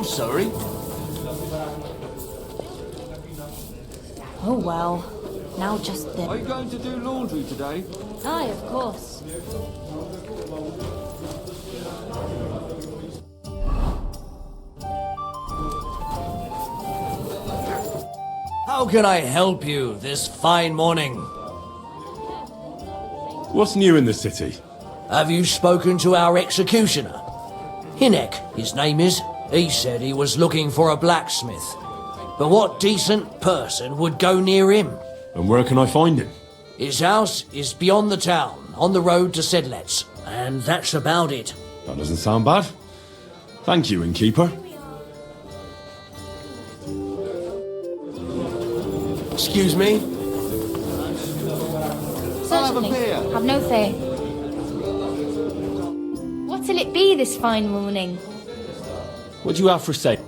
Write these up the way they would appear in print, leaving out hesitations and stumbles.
I'm sorry. Oh well. Now just the... Are you going to do laundry today? Aye, of course. How can I help you this fine morning? What's new in the city? Have you spoken to our executioner? Hinek, his name is. He said he was looking for a blacksmith. But what decent person would go near him? And where can I find him? His house is beyond the town, on the road to Sedlets. And that's about it. That doesn't sound bad. Thank you, innkeeper. Excuse me? Certainly. Have no fear. What'll it be this fine morning? What do you have for sale?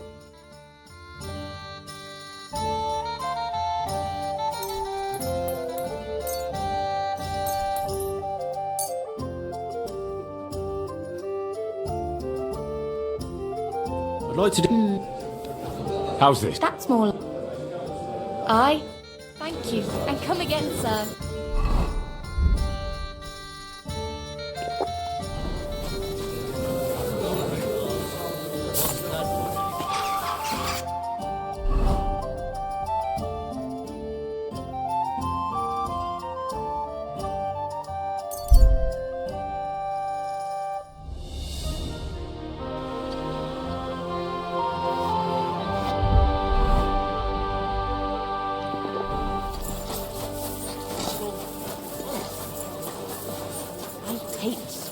I'd like to do... How's this? That's more... Aye. Thank you. And come again, sir.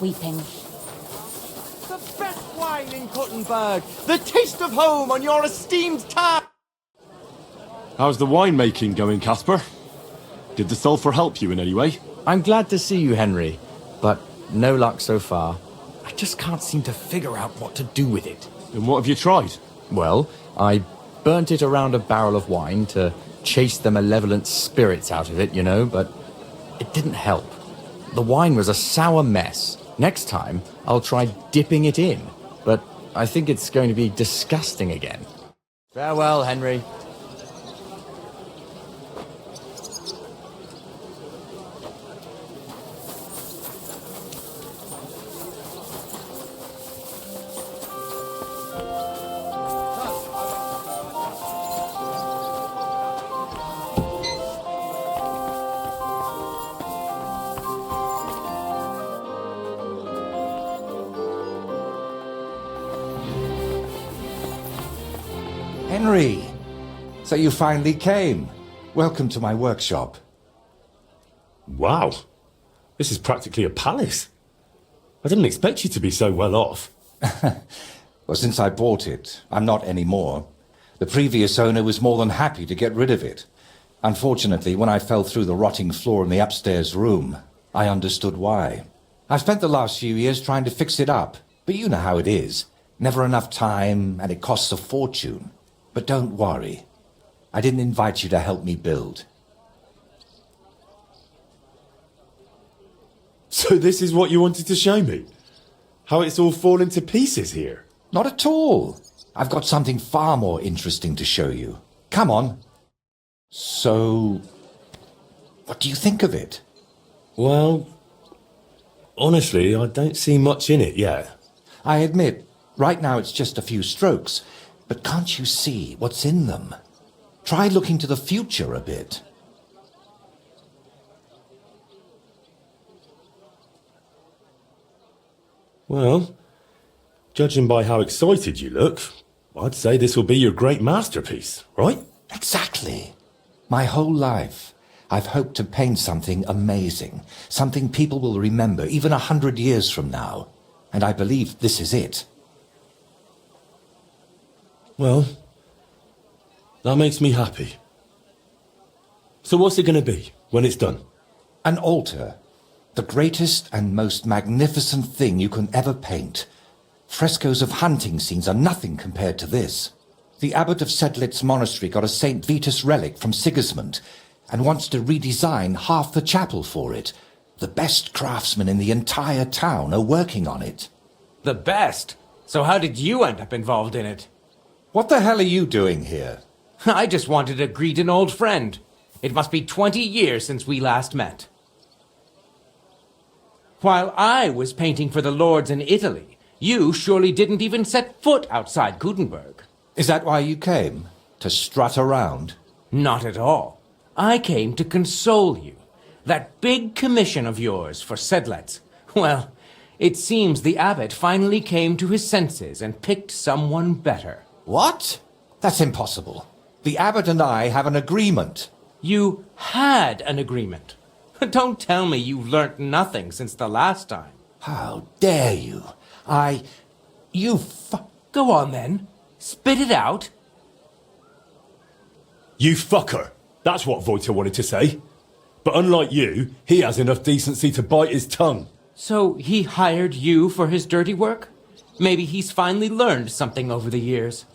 Sweeping. The best wine in Gothenburg! The taste of home on your esteemed tap! How's the winemaking going, Casper? Did the sulphur help you in any way? I'm glad to see you, Henry, but no luck so far. I just can't seem to figure out what to do with it. And what have you tried? Well, I burnt it around a barrel of wine to chase the malevolent spirits out of it, you know, but it didn't help. The wine was a sour mess. Next time, I'll try dipping it in, but I think it's going to be disgusting again. Farewell, Henry. Henry! So you finally came. Welcome to my workshop. Wow. This is practically a palace. I didn't expect you to be so well off. Well, since I bought it, I'm not anymore. The previous owner was more than happy to get rid of it. Unfortunately, when I fell through the rotting floor in the upstairs room, I understood why. I've spent the last few years trying to fix it up, but you know how it is. Never enough time, and it costs a fortune. But don't worry. I didn't invite you to help me build. So this is what you wanted to show me? How it's all fallen to pieces here? Not at all. I've got something far more interesting to show you. Come on. So, what do you think of it? Well, honestly, I don't see much in it yet. I admit, right now it's just a few strokes. But can't you see what's in them? Try looking to the future a bit. Well, judging by how excited you look, I'd say this will be your great masterpiece, right? Exactly. My whole life, I've hoped to paint something amazing, something people will remember even 100 years from now. And I believe this is it. Well, that makes me happy. So what's it going to be when it's done? An altar. The greatest and most magnificent thing you can ever paint. Frescoes of hunting scenes are nothing compared to this. The abbot of Sedlitz Monastery got a St. Vitus relic from Sigismund and wants to redesign half the chapel for it. The best craftsmen in the entire town are working on it. The best? So how did you end up involved in it? What the hell are you doing here? I just wanted to greet an old friend. It must be 20 years since we last met. While I was painting for the lords in Italy, you surely didn't even set foot outside Gutenberg. Is that why you came? To strut around? Not at all. I came to console you. That big commission of yours for Sedlets. Well, it seems the abbot finally came to his senses and picked someone better. What? That's impossible. The abbot and I have an agreement. You had an agreement. Don't tell me you've learnt nothing since the last time. How dare you? Go on then. Spit it out. You fucker. That's what Vojta wanted to say. But unlike you, he has enough decency to bite his tongue. So he hired you for his dirty work? Maybe he's finally learned something over the years.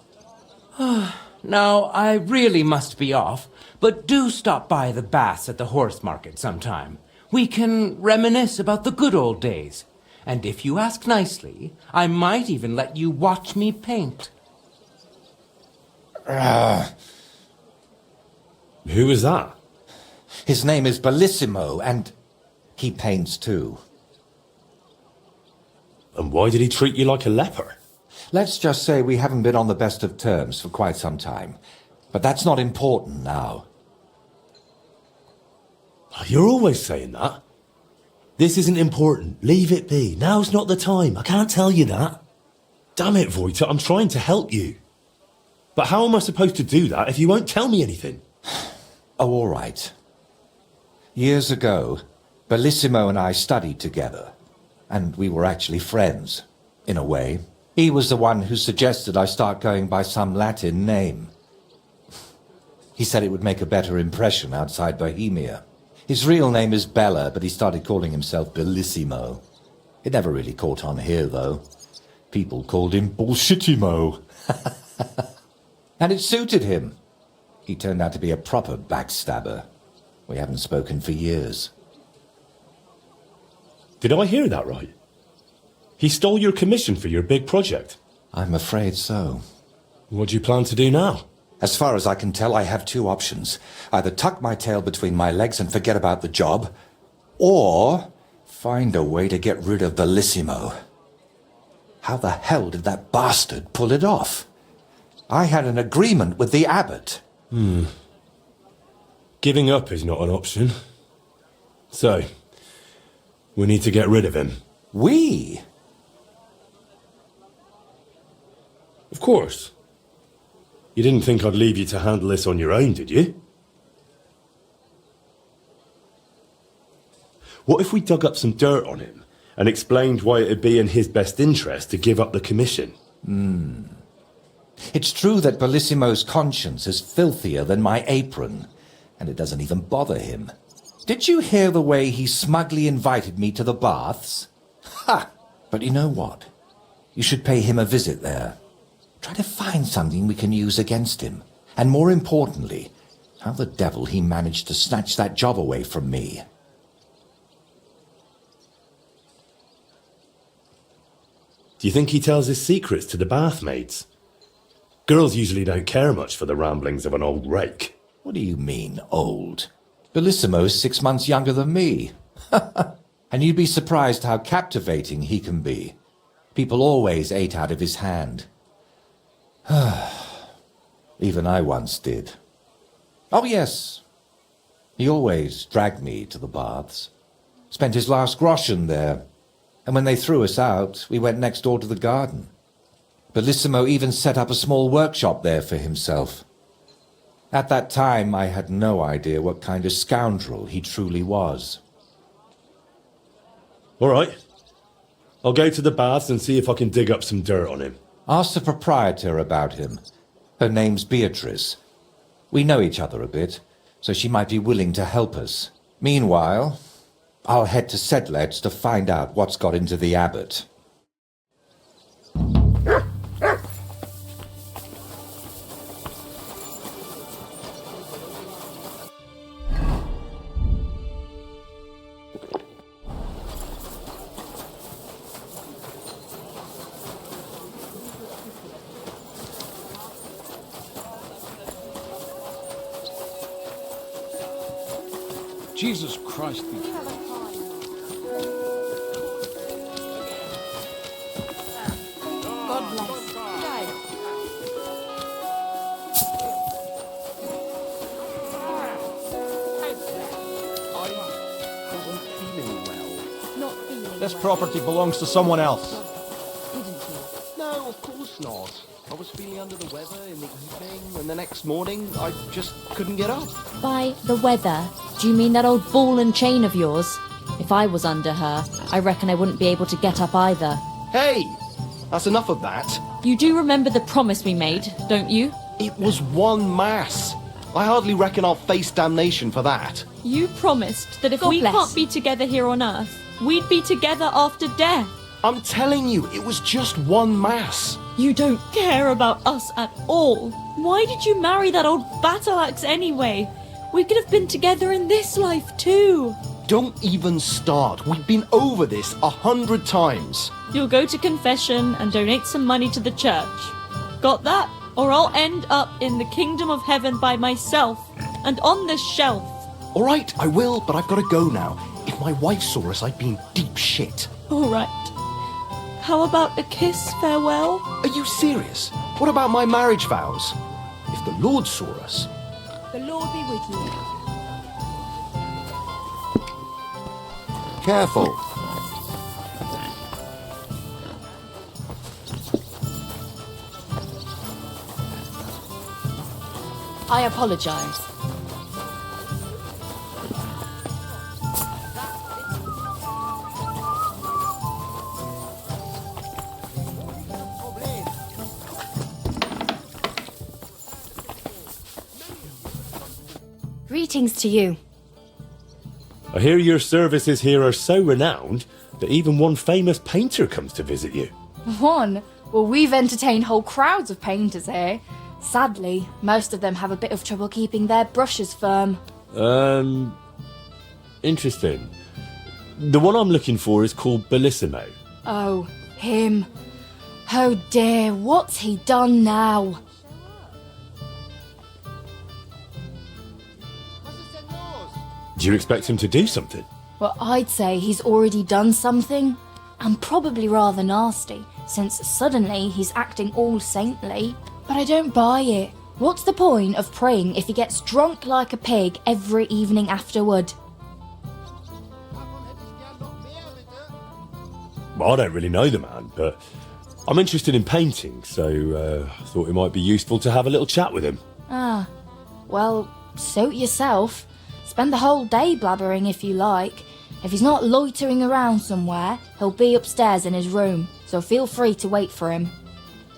Now, I really must be off, but do stop by the baths at the horse market sometime. We can reminisce about the good old days. And if you ask nicely, I might even let you watch me paint. Who is that? His name is Bellissimo, and he paints too. And why did he treat you like a leper? Let's just say we haven't been on the best of terms for quite some time. But that's not important now. You're always saying that. This isn't important. Leave it be. Now's not the time. I can't tell you that. Damn it, Vojta, I'm trying to help you. But how am I supposed to do that if you won't tell me anything? Oh, all right. Years ago, Bellissimo and I studied together. And we were actually friends, in a way. He was the one who suggested I start going by some Latin name. He said it would make a better impression outside Bohemia. His real name is Bella, but he started calling himself Bellissimo. It never really caught on here, though. People called him Bullshitimo. And it suited him. He turned out to be a proper backstabber. We haven't spoken for years. Did I hear that right? He stole your commission for your big project? I'm afraid so. What do you plan to do now? As far as I can tell, I have two options. Either tuck my tail between my legs and forget about the job, or find a way to get rid of Bellissimo. How the hell did that bastard pull it off? I had an agreement with the abbot. Giving up is not an option. So, we need to get rid of him. We? Of course. You didn't think I'd leave you to handle this on your own, did you? What if we dug up some dirt on him and explained why it'd be in his best interest to give up the commission? It's true that Bellissimo's conscience is filthier than my apron, and it doesn't even bother him. Did you hear the way he smugly invited me to the baths? Ha! But you know what? You should pay him a visit there. Try to find something we can use against him. And more importantly, how the devil he managed to snatch that job away from me. Do you think he tells his secrets to the bathmaids? Girls usually don't care much for the ramblings of an old rake. What do you mean, old? Bellissimo's 6 months younger than me. And you'd be surprised how captivating he can be. People always ate out of his hand. Even I once did. Oh, yes. He always dragged me to the baths. Spent his last groschen there. And when they threw us out, we went next door to the garden. Bellissimo even set up a small workshop there for himself. At that time, I had no idea what kind of scoundrel he truly was. All right. I'll go to the baths and see if I can dig up some dirt on him. Ask the proprietor about him. Her name's Beatrice. We know each other a bit, so she might be willing to help us. Meanwhile, I'll head to Sedlets to find out what's got into the abbot. Jesus Christ. God bless. Wasn't feeling well. Not feeling This well, property belongs to someone else. didn't you? No, of course not. I was feeling under the weather in the evening, and the next morning I just couldn't get up. By the weather, do you mean that old ball and chain of yours? If I was under her, I reckon I wouldn't be able to get up either. Hey! That's enough of that. You do remember the promise we made, don't you? It was one mass. I hardly reckon I'll face damnation for that. You promised that if God we bless. can't be together here on Earth, we'd be together after death. I'm telling you, it was just one mass. You don't care about us at all. Why did you marry that old battle axe anyway? We could have been together in this life too. Don't even start. We've been over this 100 times. You'll go to confession and donate some money to the church. Got that? Or I'll end up in the kingdom of heaven by myself and on this shelf. All right, I will, but I've got to go now. If my wife saw us, I'd be in deep shit. All right. How about a kiss farewell? Are you serious? What about my marriage vows? If the Lord saw us... The Lord be with you. Careful. I apologize. Greetings to you. I hear your services here are so renowned that even one famous painter comes to visit you. One? Well, we've entertained whole crowds of painters here. Sadly, most of them have a bit of trouble keeping their brushes firm. Interesting. The one I'm looking for is called Bellissimo. Oh, him. Oh dear, what's he done now? Do you expect him to do something? Well, I'd say he's already done something, and probably rather nasty, since suddenly he's acting all saintly. But I don't buy it. What's the point of praying if he gets drunk like a pig every evening afterward? Well, I don't really know the man, but I'm interested in painting, so I thought it might be useful to have a little chat with him. Ah, well, suit yourself. Spend the whole day blabbering if you like. If he's not loitering around somewhere, he'll be upstairs in his room, so feel free to wait for him.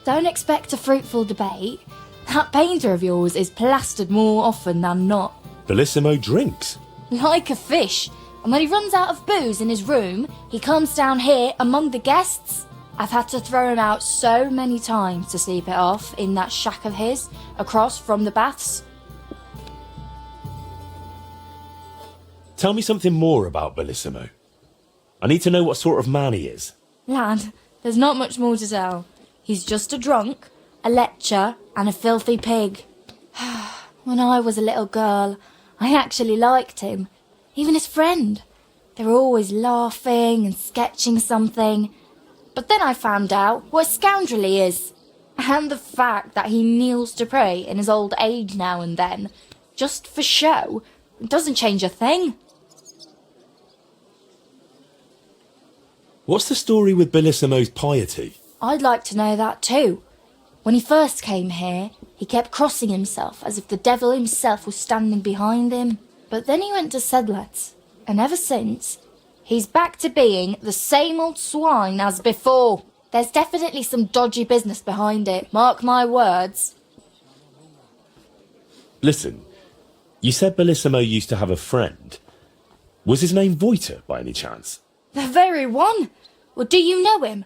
Don't expect a fruitful debate. That painter of yours is plastered more often than not. Bellissimo drinks. Like a fish. And when he runs out of booze in his room, he comes down here among the guests. I've had to throw him out so many times to sleep it off in that shack of his, across from the baths. Tell me something more about Bellissimo. I need to know what sort of man he is. Lad, there's not much more to tell. He's just a drunk, a lecher, and a filthy pig. When I was a little girl, I actually liked him. Even his friend. They were always laughing and sketching something. But then I found out what a scoundrel he is. And the fact that he kneels to pray in his old age now and then, just for show, doesn't change a thing. What's the story with Bellissimo's piety? I'd like to know that too. When he first came here, he kept crossing himself as if the devil himself was standing behind him. But then he went to Sedlets, and ever since, he's back to being the same old swine as before. There's definitely some dodgy business behind it, mark my words. Listen, you said Bellissimo used to have a friend. Was his name Vojte, by any chance? The very one. Well, do you know him?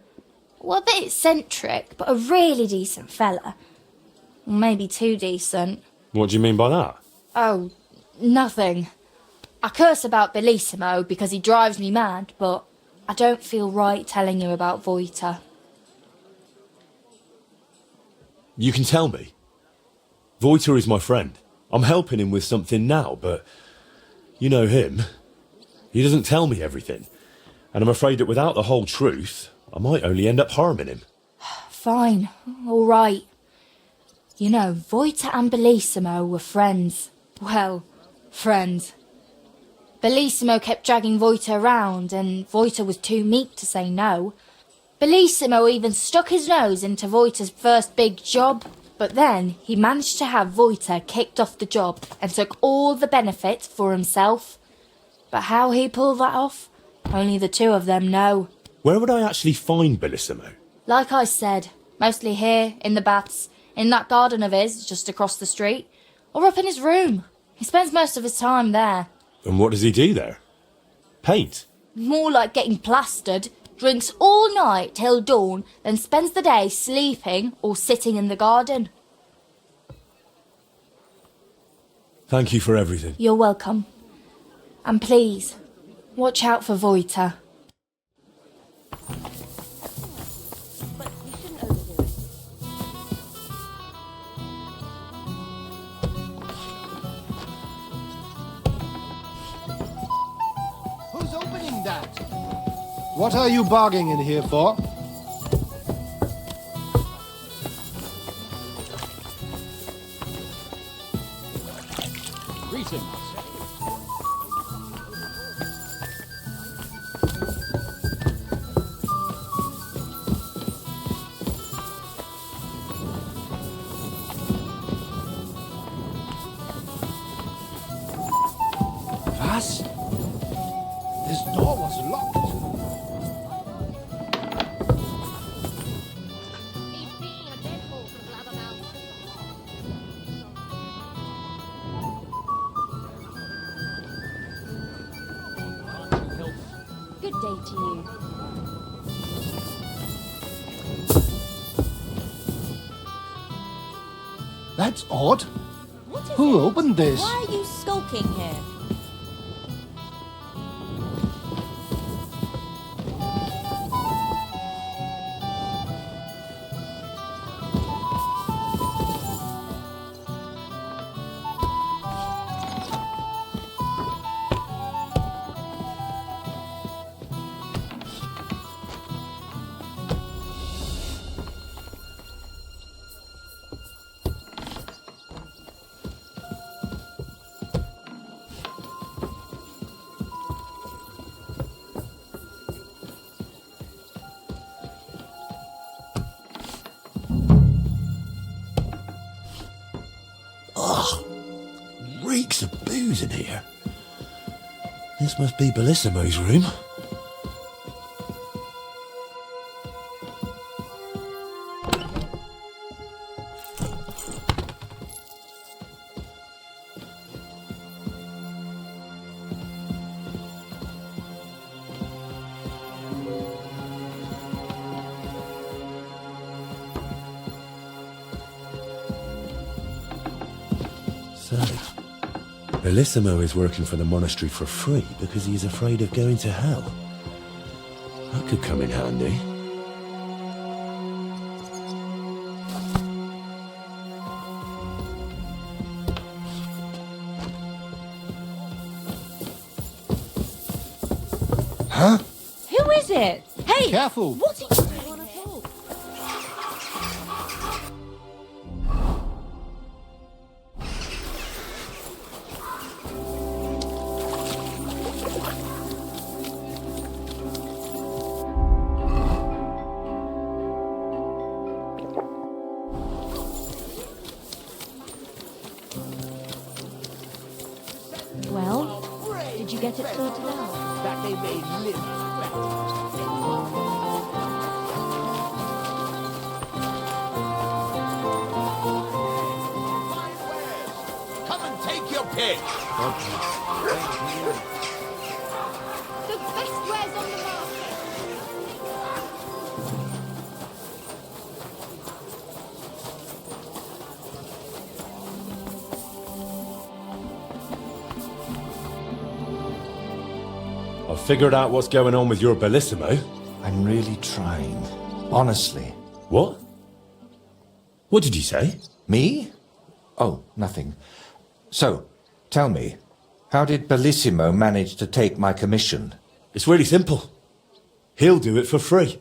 Well, a bit eccentric, but a really decent fella. Maybe too decent. What do you mean by that? Oh, nothing. I curse about Bellissimo because he drives me mad, but I don't feel right telling you about Vojte. You can tell me. Vojte is my friend. I'm helping him with something now, but You know him. He doesn't tell me everything. And I'm afraid that without the whole truth, I might only end up harming him. Fine, all right. You know, Vojta and Bellissimo were friends. Well, friends. Bellissimo kept dragging Vojta around, and Vojta was too meek to say no. Bellissimo even stuck his nose into Vojta's first big job, but then he managed to have Vojta kicked off the job and took all the benefits for himself. But how he pulled that off, only the two of them know. Where would I actually find Bellissimo? Like I said, mostly here, in the baths, in that garden of his, just across the street, or up in his room. He spends most of his time there. And what does he do there? Paint? More like getting plastered, drinks all night till dawn, then spends the day sleeping or sitting in the garden. Thank you for everything. You're welcome. And please, watch out for Vojta. Who's opening that? What are you barging in here for? Greetings. Was? This door was locked. Good day to you. That's odd. What is Who it? opened this? Why are you skulking here? Reeks of booze in here. This must be Bellissimo's room. So, Bellissimo is working for the monastery for free because he's afraid of going to hell. That could come in handy. Huh? Who is it? Hey! Careful. What are you doing at all? Well, did you get it sorted out? That they may live Come and take your pick. The best wares on the market. I've figured out what's going on with your Bellissimo. I'm really trying. Honestly. What? What did you say? Me? Oh, nothing. So, tell me, How did Bellissimo manage to take my commission? It's really simple. He'll do it for free.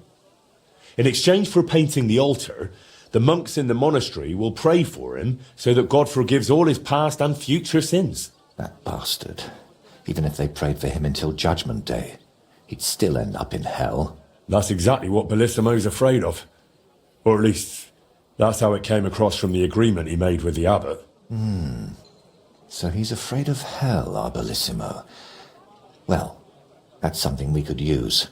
In exchange for painting the altar, the monks in the monastery will pray for him so that God forgives all his past and future sins. That bastard. Even if they prayed for him until Judgment Day, he'd still end up in hell. That's exactly what Bellissimo's afraid of. Or at least, that's how it came across from the agreement he made with the abbot. So he's afraid of hell, our Bellissimo. Well, that's something we could use.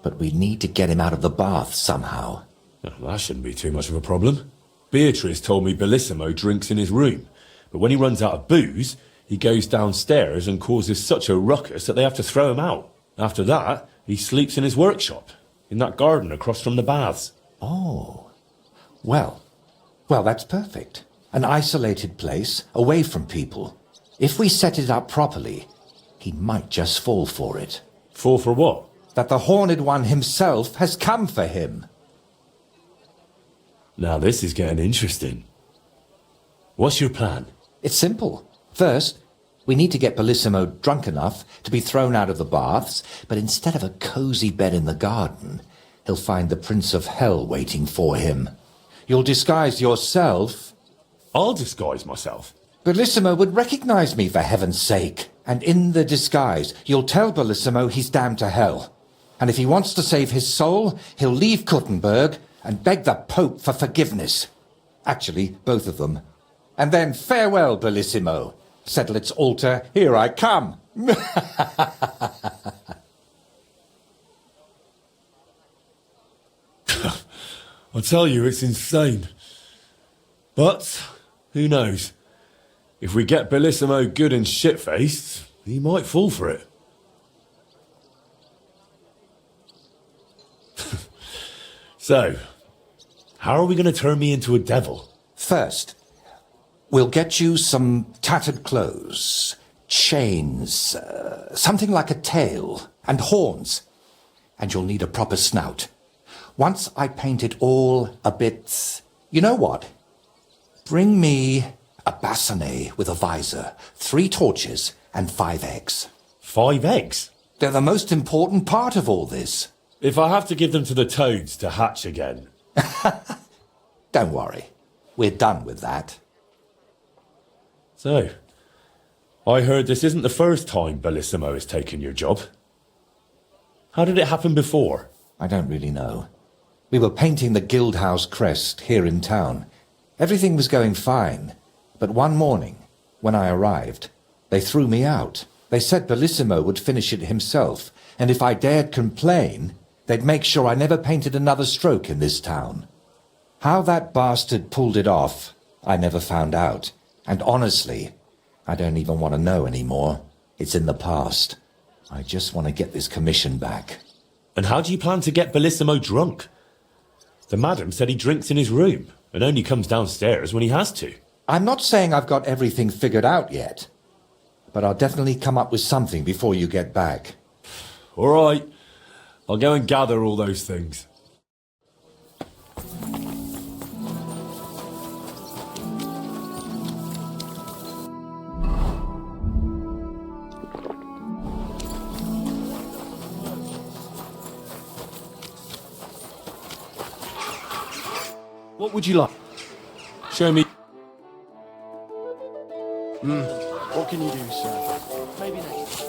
But we need to get him out of the bath somehow. Well, that shouldn't be too much of a problem. Beatrice told me Bellissimo drinks in his room, but when he runs out of booze, he goes downstairs and causes such a ruckus that they have to throw him out. After that, he sleeps in his workshop, in that garden across from the baths. Oh. Well, that's perfect. An isolated place, away from people. If we set it up properly, he might just fall for it. Fall for what? That the Horned One himself has come for him. Now this is getting interesting. What's your plan? It's simple. First, we need to get Bellissimo drunk enough to be thrown out of the baths, but instead of a cozy bed in the garden, he'll find the Prince of Hell waiting for him. You'll disguise yourself. I'll disguise myself. Bellissimo would recognize me, for heaven's sake. And in the disguise, you'll tell Bellissimo he's damned to hell. And if he wants to save his soul, he'll leave Kuttenberg and beg the Pope for forgiveness. Actually, both of them. And then farewell, Bellissimo. Settle its altar, here I come. I tell you, it's insane. But, who knows? If we get Bellissimo good and shit-faced, he might fall for it. So, how are we going to turn me into a devil? First, we'll get you some tattered clothes, chains, something like a tail, and horns. And you'll need a proper snout. Once I paint it all a bit... You know what? Bring me a bassinet with a visor, 3 torches, and 5 eggs. 5 eggs? They're the most important part of all this. If I have to give them to the toads to hatch again. Don't worry. We're done with that. So, I heard this isn't the first time Bellissimo has taken your job. How did it happen before? I don't really know. We were painting the Guildhouse crest here in town. Everything was going fine. But one morning, when I arrived, they threw me out. They said Bellissimo would finish it himself, and if I dared complain, they'd make sure I never painted another stroke in this town. How that bastard pulled it off, I never found out. And honestly, I don't even want to know anymore. It's in the past. I just want to get this commission back. And how do you plan to get Bellissimo drunk? The madam said he drinks in his room and only comes downstairs when he has to. I'm not saying I've got everything figured out yet, but I'll definitely come up with something before you get back. All right. I'll go and gather all those things. What would you like? Show me. What can you do, sir? Maybe next.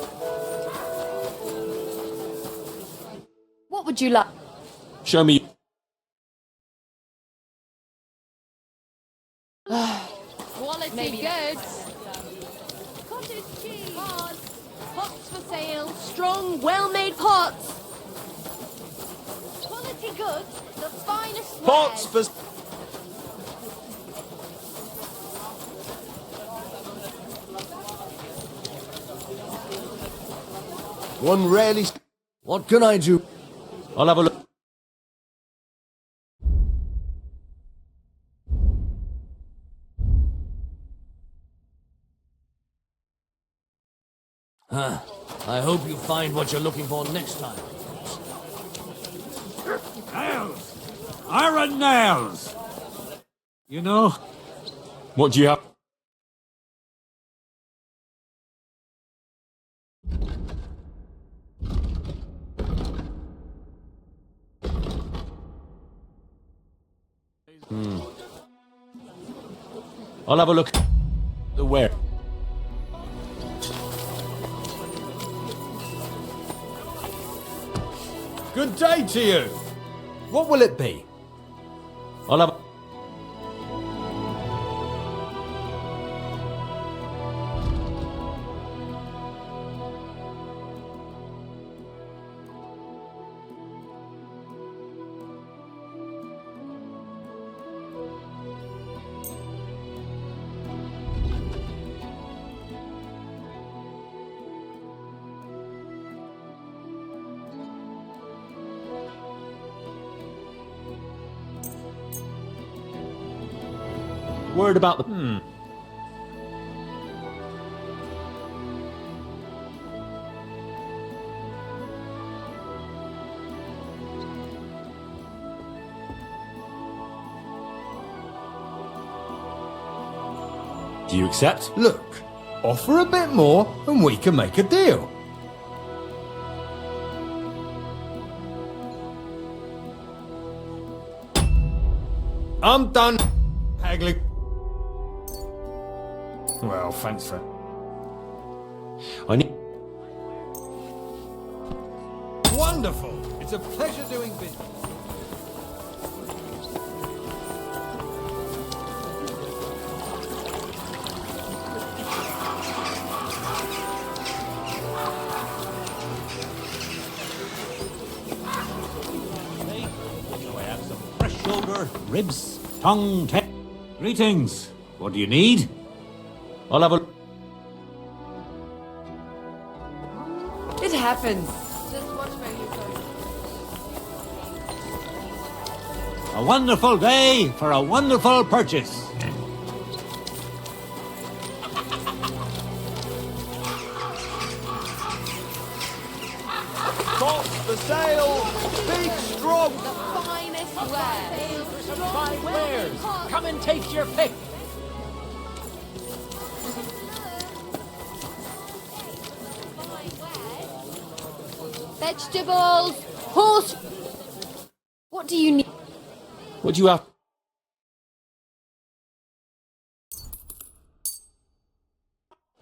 What would you like? Show me. Quality goods. Cottage cheese. Pots. Pots for sale. Strong, well-made pots. Quality goods. The finest Pots wares. for... One rarely... What can I do? I'll have a look. I hope you find what you're looking for next time. Nails! Iron nails! You know, What do you have? I'll have a look at the where. Good day to you. What will it be? I'll have... Word about the... Do you accept? Look, offer a bit more and we can make a deal. I'm done haggling. Well, thanks for... I need... Wonderful! It's a pleasure doing business. So I have some fresh shoulder, ribs, tongue, Greetings. What do you need? I'll have a... It happens. Just watch where you go. A wonderful day for a wonderful purchase. Tops the sail, big strong. The finest wares. Fine wares. Come and take your pick. Vegetables, horse. What do you need? What do you have?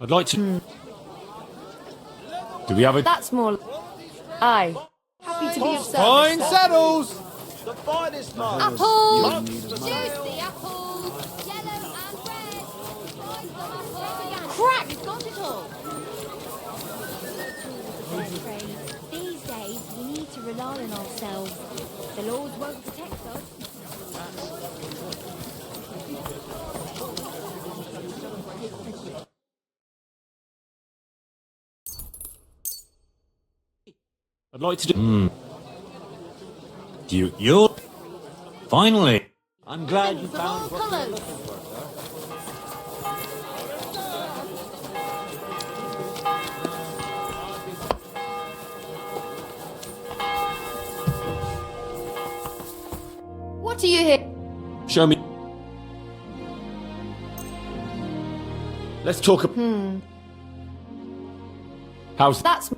I'd like to... Do we have a... That's more. Aye. Happy to be of service. Fine saddles. The finest man. Apples! Juicy apples! Yellow and red! Crack! It's got it all! I'm afraid these days we need to rely on ourselves. The laws won't protect us. I'd like to do... You... Finally. I'm glad you Things of all found... colours. What are you here? Show me... Let's talk... How's... That's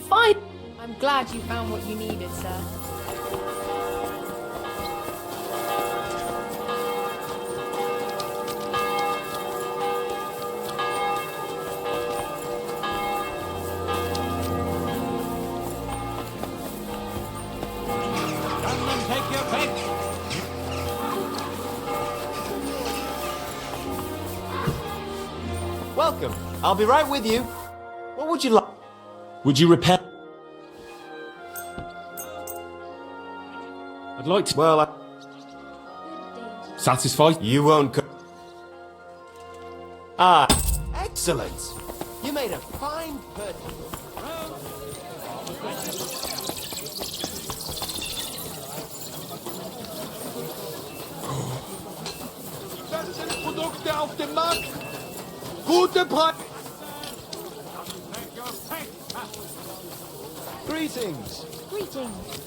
fine. I'm glad you found what you needed, sir. Come and take your pick. Welcome. I'll be right with you. What would you like? Would you repair... I'd like to... Well, Satisfied? you won't go. Ah, excellent. You made a fine purchase. Besten Produkte auf dem Markt. Gute Preis. Greetings. Greetings.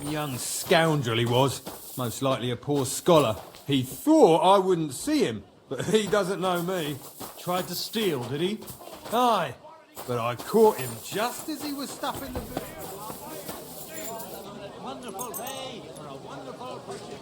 Young scoundrel he was. Most likely a poor scholar. He thought I wouldn't see him, but he doesn't know me. Tried to steal, did he? Aye, but I caught him just as he was stuffing the boot. Wonderful day for a wonderful purchase.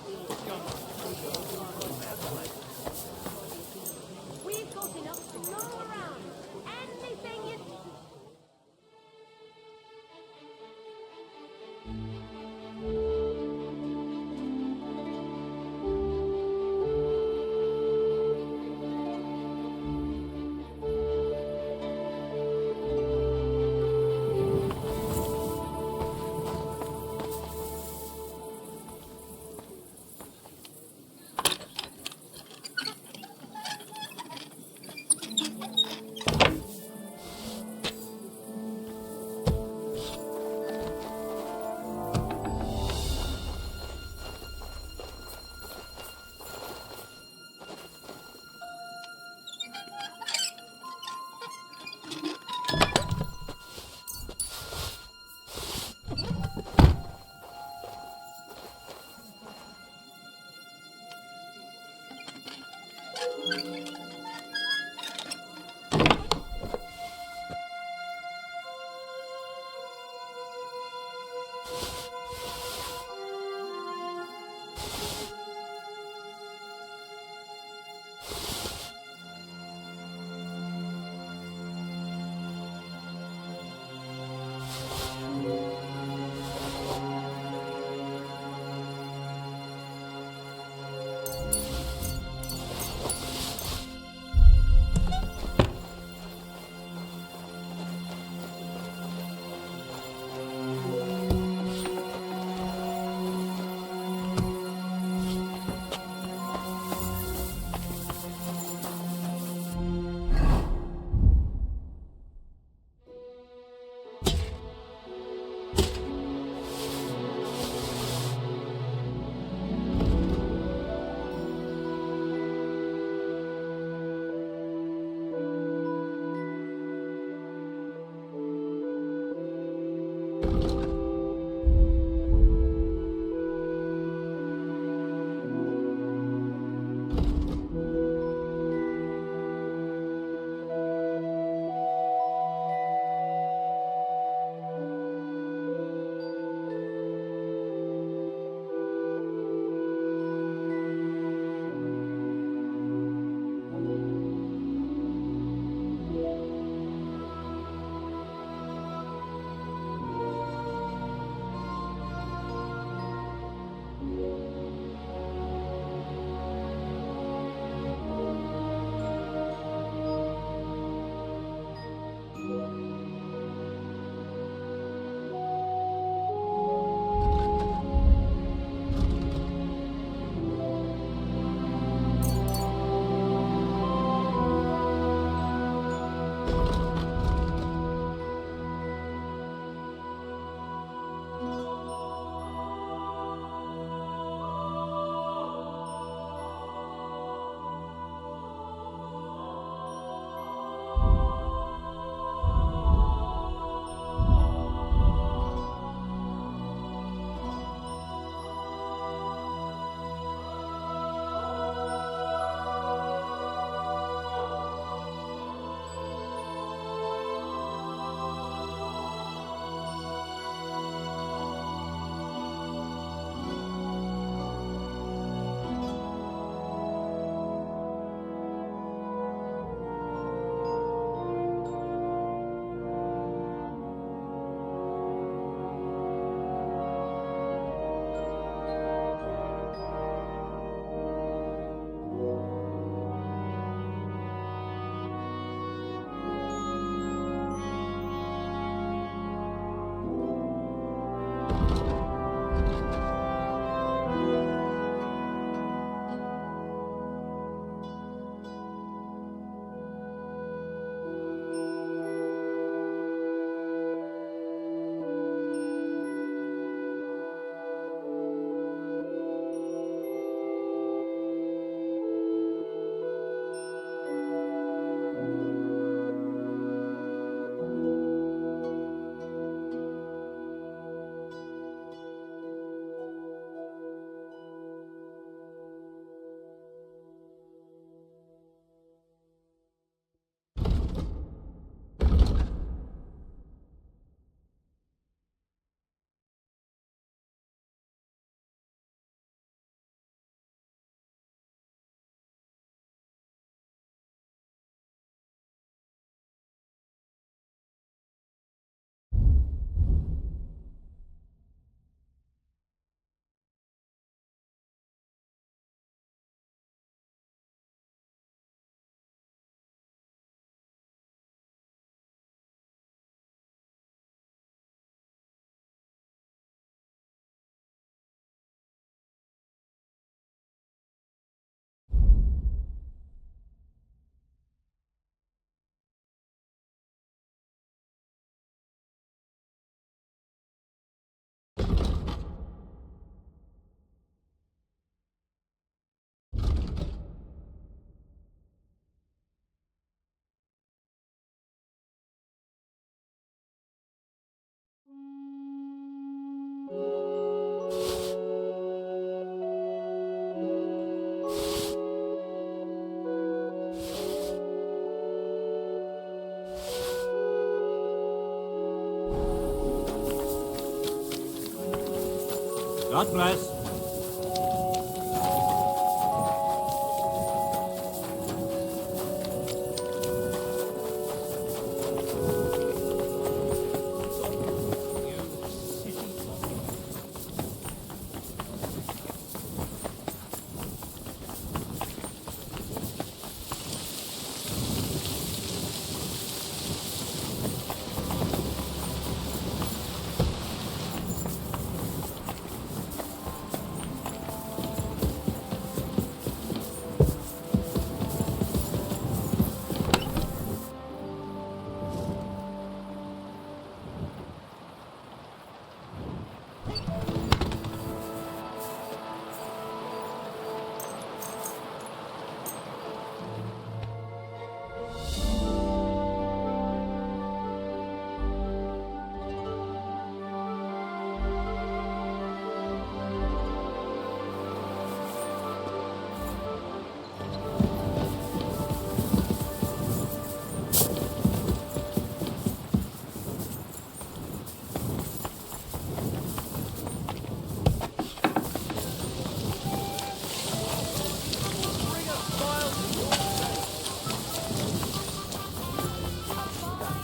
God bless.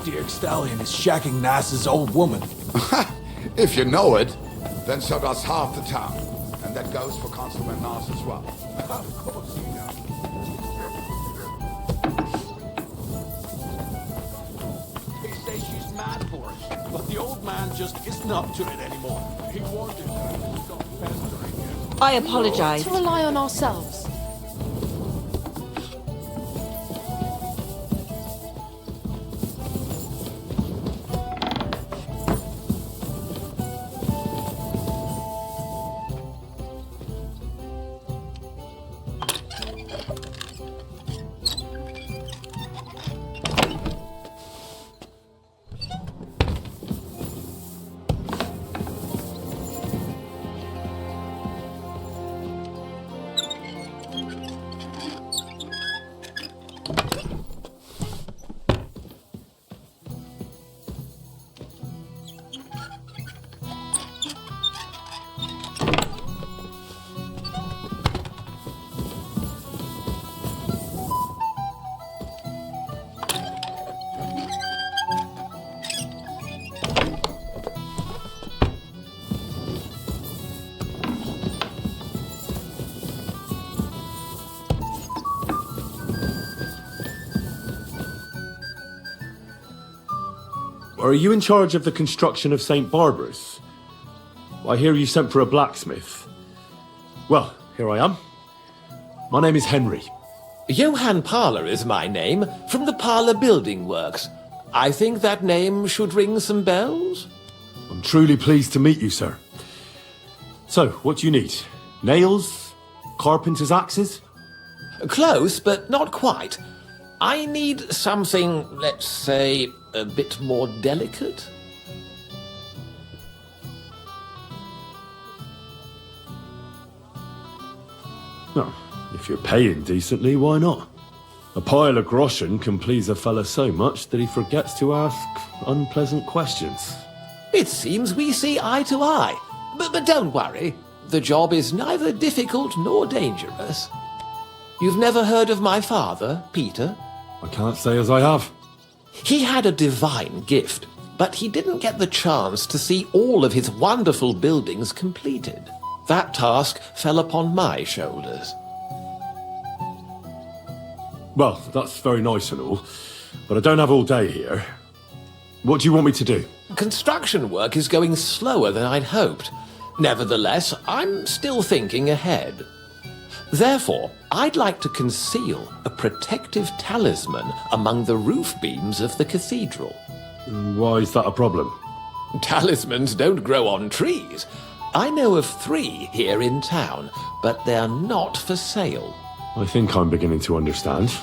Dirk Stallion is shacking Nass's old woman. If you know it, then so does half the town. And that goes for Constable Nass as well. Of course you know. They say she's mad for it, but the old man just isn't up to it anymore. He warned him that he would stop pestering him. I apologize. To rely on ourselves. Are you in charge of the construction of St. Barbara's? I hear you sent for a blacksmith. Well, here I am. My name is Henry. Johann Parler is my name, from the Parler Building Works. I think that name should ring some bells. I'm truly pleased to meet you, sir. So, what do you need? Nails? Carpenter's axes? Close, but not quite. I need something, let's say, a bit more delicate. No, if you're paying decently, why not? A pile of groschen can please a fella so much that he forgets to ask unpleasant questions. It seems we see eye to eye. But don't worry. The job is neither difficult nor dangerous. You've never heard of my father, Peter? I can't say as I have. He had a divine gift, but he didn't get the chance to see all of his wonderful buildings completed. That task fell upon my shoulders. Well, that's very nice and all, but I don't have all day here. What do you want me to do? Construction work is going slower than I'd hoped. Nevertheless, I'm still thinking ahead. Therefore, I'd like to conceal a protective talisman among the roof beams of the cathedral. Why is that a problem? Talismans don't grow on trees. I know of 3 here in town, but they're not for sale. I think I'm beginning to understand.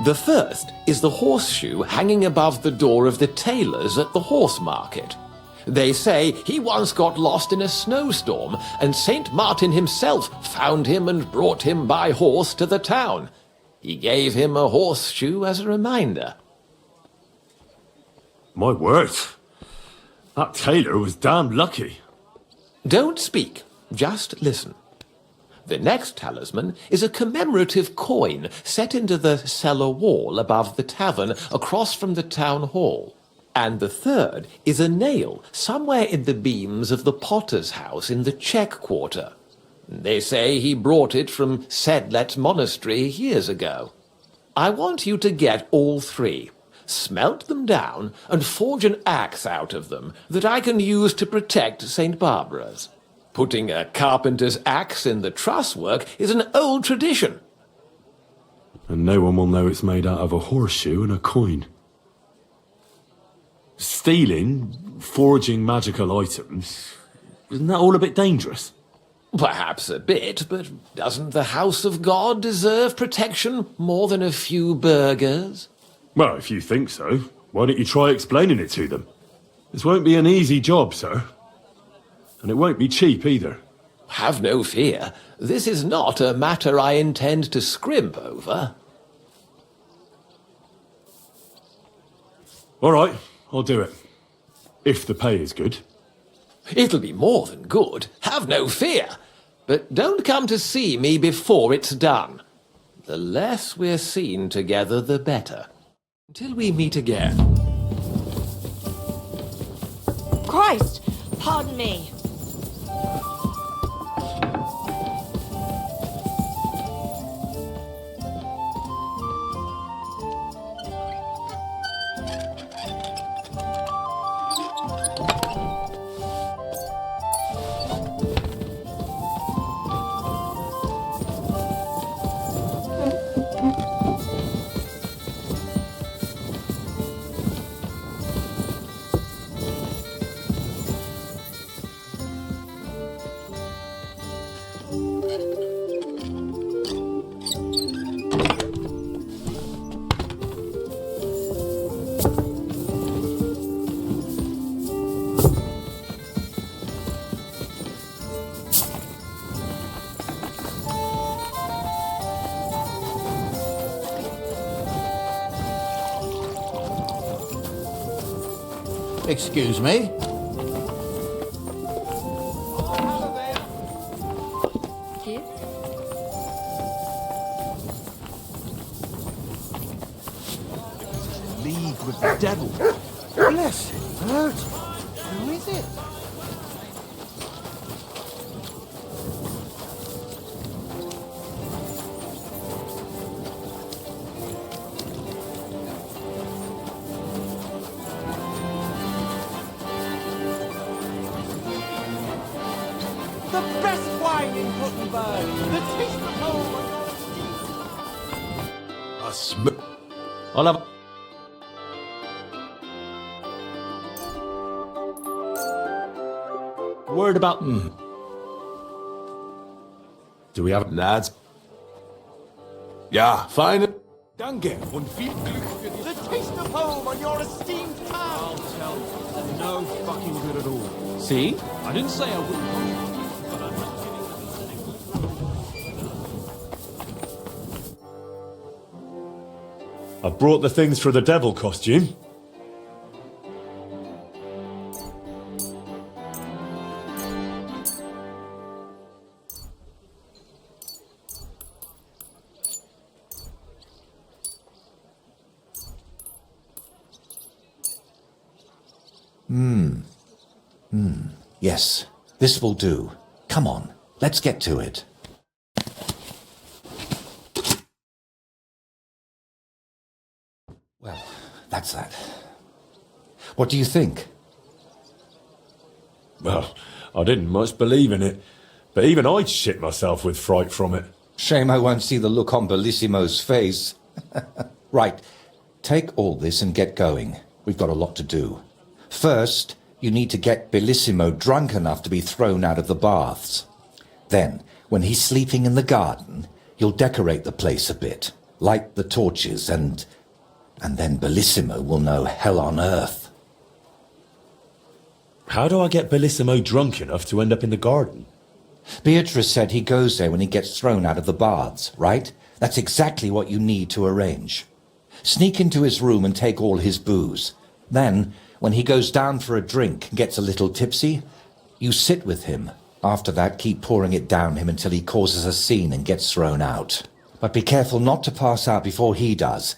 The first is the horseshoe hanging above the door of the tailor's at the horse market. They say he once got lost in a snowstorm, and St. Martin himself found him and brought him by horse to the town. He gave him a horseshoe as a reminder. My word. That tailor was damn lucky. Don't speak. Just listen. The next talisman is a commemorative coin set into the cellar wall above the tavern across from the town hall. And the third is a nail somewhere in the beams of the potter's house in the Czech quarter. They say he brought it from Sedlet Monastery years ago. I want you to get all three, smelt them down, and forge an axe out of them that I can use to protect St. Barbara's. Putting a carpenter's axe in the trusswork is an old tradition. And no one will know it's made out of a horseshoe and a coin. Stealing, forging magical items, isn't that all a bit dangerous? Perhaps a bit, but doesn't the house of God deserve protection more than a few burghers? Well, if you think so, why don't you try explaining it to them? This won't be an easy job, sir. And it won't be cheap either. Have no fear. This is not a matter I intend to scrimp over. All right, I'll do it. If the pay is good. It'll be more than good. Have no fear. But don't come to see me before it's done. The less we're seen together, the better. Until we meet again. Christ! Pardon me. Excuse me? League with the devil. Bless it, Bert. Who is it? The best wine in Gothenburg. The taste of home on your esteemed. I'll have... Word about... Do we have... Lads. Ja, feine... Danke und viel Glück für die... The taste of home on your esteemed town. I'll tell you, no fucking good at all. See? I didn't say I wouldn't. But I'm not I brought the things for the devil costume. Yes, this will do. Come on, let's get to it. Well, that's that. What do you think? Well, I didn't much believe in it, but even I'd shit myself with fright from it. Shame I won't see the look on Bellissimo's face. Right, take all this and get going. We've got a lot to do. First, you need to get Bellissimo drunk enough to be thrown out of the baths. Then, when he's sleeping in the garden, you'll decorate the place a bit, light the torches, and then Bellissimo will know hell on earth. How do I get Bellissimo drunk enough to end up in the garden? Beatrice said he goes there when he gets thrown out of the baths, right? That's exactly what you need to arrange. Sneak into his room and take all his booze. Then, when he goes down for a drink and gets a little tipsy, you sit with him, After that, keep pouring it down him until he causes a scene and gets thrown out. But be careful not to pass out before he does,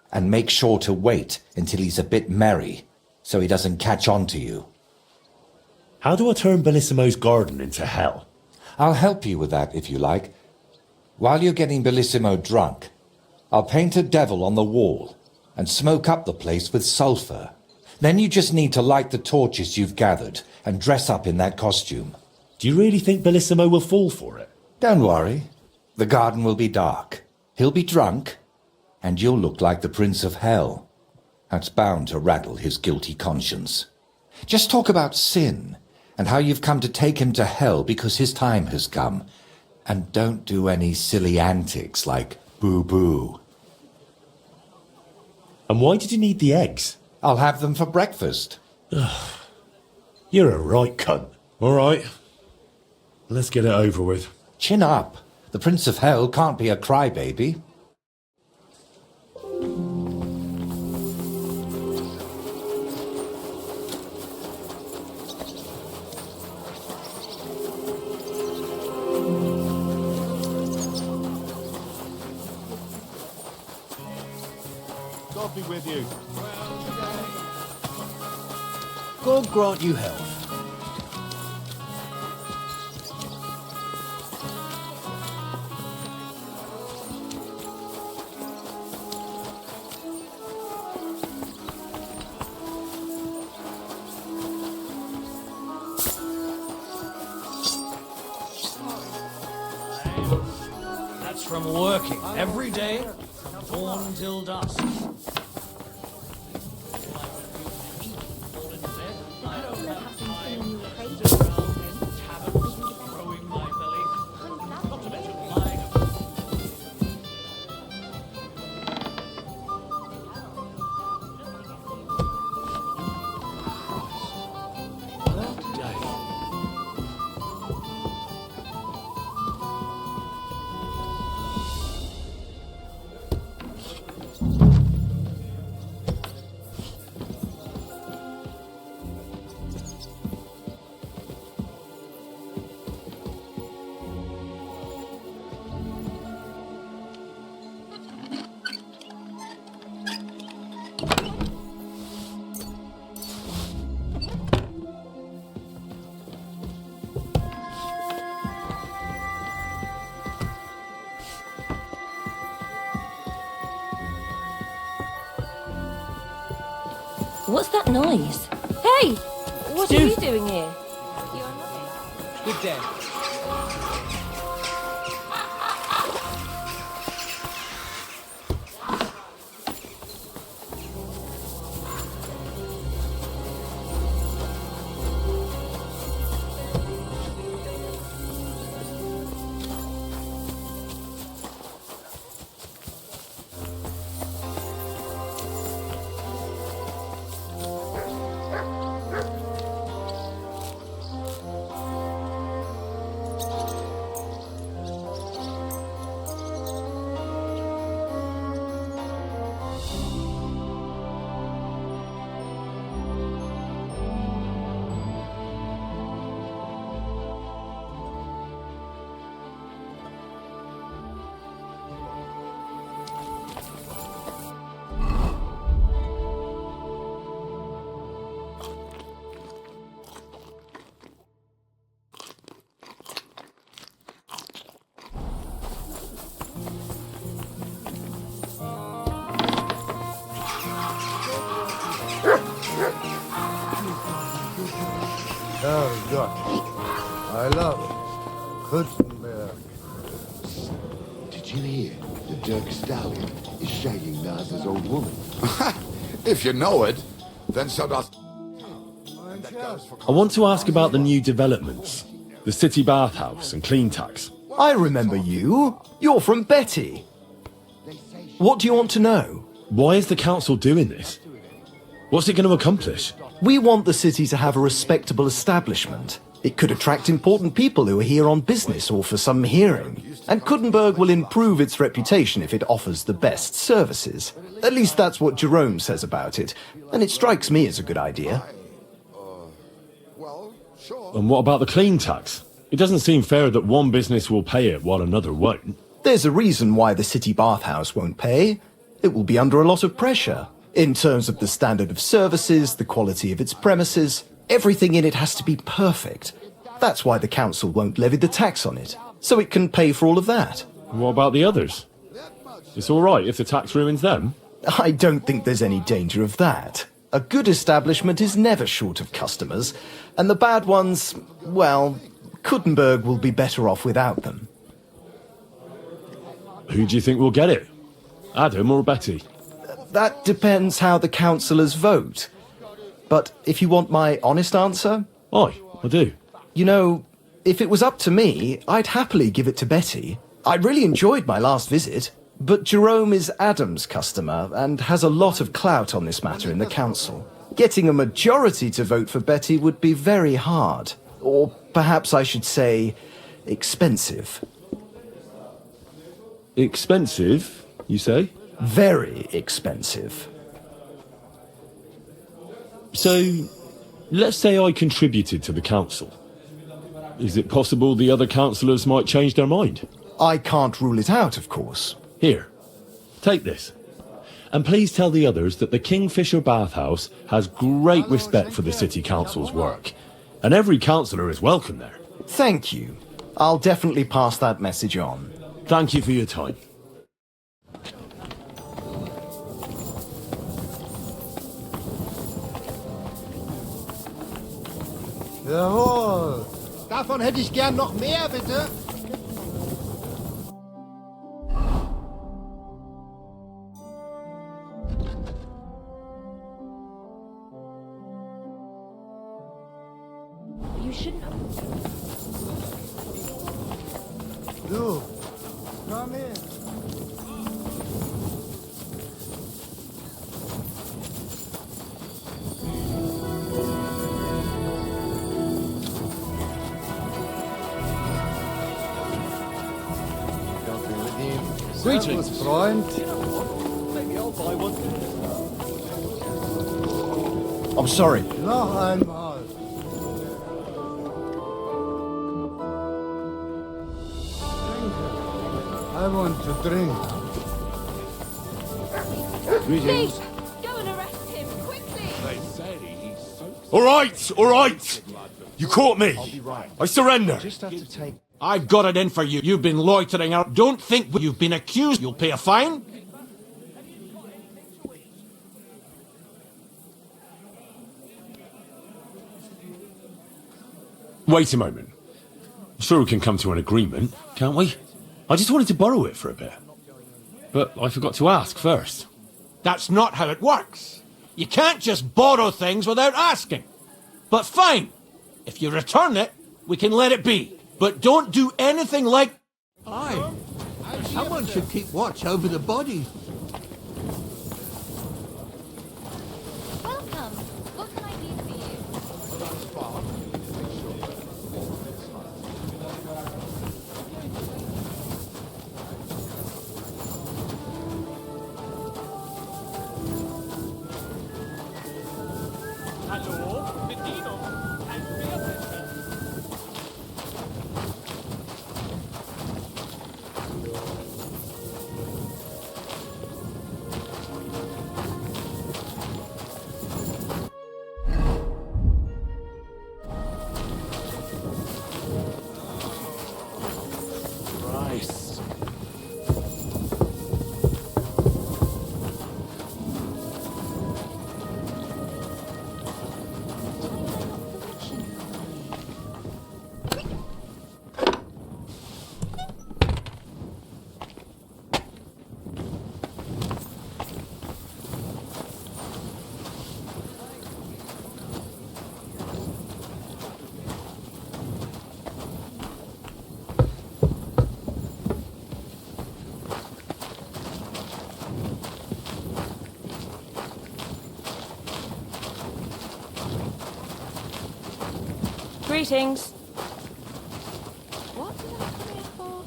and make sure to wait until he's a bit merry, so he doesn't catch on to you. How do I turn Bellissimo's garden into hell? I'll help you with that, if you like. While you're getting Bellissimo drunk, I'll paint a devil on the wall and smoke up the place with sulphur. Then you just need to light the torches you've gathered and dress up in that costume. Do you really think Bellissimo will fall for it? Don't worry. The garden will be dark. He'll be drunk, and you'll look like the Prince of Hell. That's bound to rattle his guilty conscience. Just talk about sin, and how you've come to take him to hell because his time has come. And don't do any silly antics like boo-boo. And why did you need the eggs? I'll have them for breakfast. You're a right cunt. All right. Let's get it over with. Chin up. The Prince of Hell can't be a crybaby. God be with you. God grant you health. That's from working every day, dawn till dusk. What's that noise? Hey! What are you doing here? Good day. Oh, God. I love it. Couldn't bear. Did you hear? The Dirk Stallion is shagging Nas's old woman. If you know it, then so does... I want to ask about the new developments. The city bathhouse and clean tax. I remember you. You're from Betty. What do you want to know? Why is the council doing this? What's it going to accomplish? We want the city to have a respectable establishment. It could attract important people who are here on business or for some hearing. And Kuttenberg will improve its reputation if it offers the best services. At least that's what Jerome says about it. And it strikes me as a good idea. And what about the clean tax? It doesn't seem fair that one business will pay it while another won't. There's a reason why the city bathhouse won't pay. It will be under a lot of pressure. In terms of the standard of services, the quality of its premises, everything in it has to be perfect. That's why the council won't levy the tax on it, so it can pay for all of that. What about the others? It's all right if the tax ruins them? I don't think there's any danger of that. A good establishment is never short of customers, and the bad ones, well, Kuttenberg will be better off without them. Who do you think will get it? Adam or Betty? That depends how the councillors vote. But if you want my honest answer... Aye, I do. You know, if it was up to me, I'd happily give it to Betty. I really enjoyed my last visit. But Jerome is Adam's customer and has a lot of clout on this matter in the council. Getting a majority to vote for Betty would be very hard. Or perhaps I should say, expensive. Expensive, you say? Very expensive. So, let's say I contributed to the council. Is it possible the other councillors might change their mind? I can't rule it out, of course. Here, take this. And please tell the others that the Kingfisher Bathhouse has great respect for the City Council's work. And every councillor is welcome there. Thank you. I'll definitely pass that message on. Thank you for your time. Jawohl. Davon hätte ich gern noch mehr, bitte. You shouldn't have... Du, komm her. Greetings, Freund. I'm sorry. Noch einmal. I want to drink. Please, go and arrest him, quickly! They say he's so... All right! You caught me. I surrender. Just have to take... I got it in for you. You've been loitering out. Don't think you've been accused. You'll pay a fine. Wait a moment. I'm sure we can come to an agreement, can't we? I just wanted to borrow it for a bit. But I forgot to ask first. That's not how it works. You can't just borrow things without asking. But fine. If you return it, we can let it be. But don't do anything like... Aye. Someone should keep watch over the body. Welcome. What can I do for you? Greetings. What did I come here for?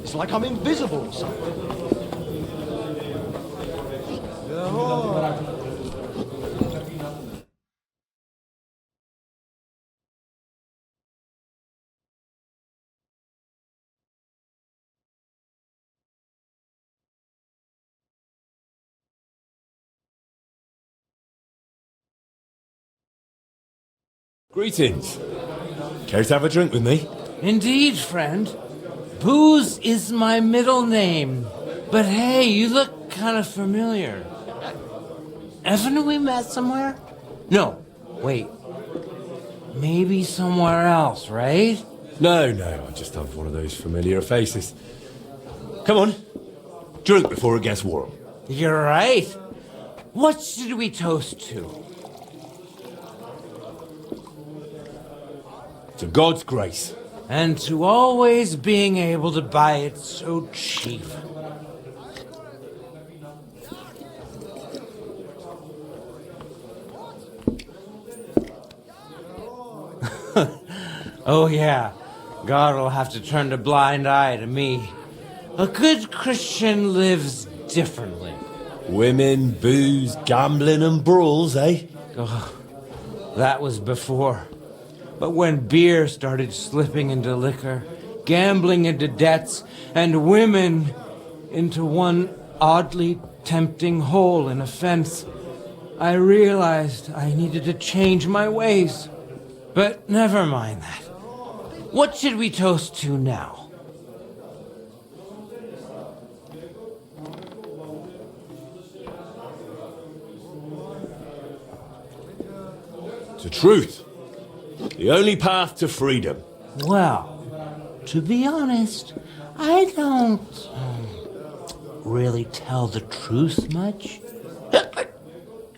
It's like I'm invisible or something. Jawohl. Greetings. Care to have a drink with me? Indeed, friend. Booze is my middle name. But hey, you look kind of familiar. Haven't we met somewhere? No, wait. Maybe somewhere else, right? No, I just have one of those familiar faces. Come on, drink before it gets warm. You're right. What should we toast to? To God's grace. And to always being able to buy it so cheap. Oh yeah, God will have to turn a blind eye to me. A good Christian lives differently. Women, booze, gambling and brawls, eh? Oh, that was before. But when beer started slipping into liquor, gambling into debts, and women into one oddly tempting hole in a fence, I realized I needed to change my ways. But never mind that. What should we toast to now? To truth. The only path to freedom. Well, to be honest, I don't really tell the truth much.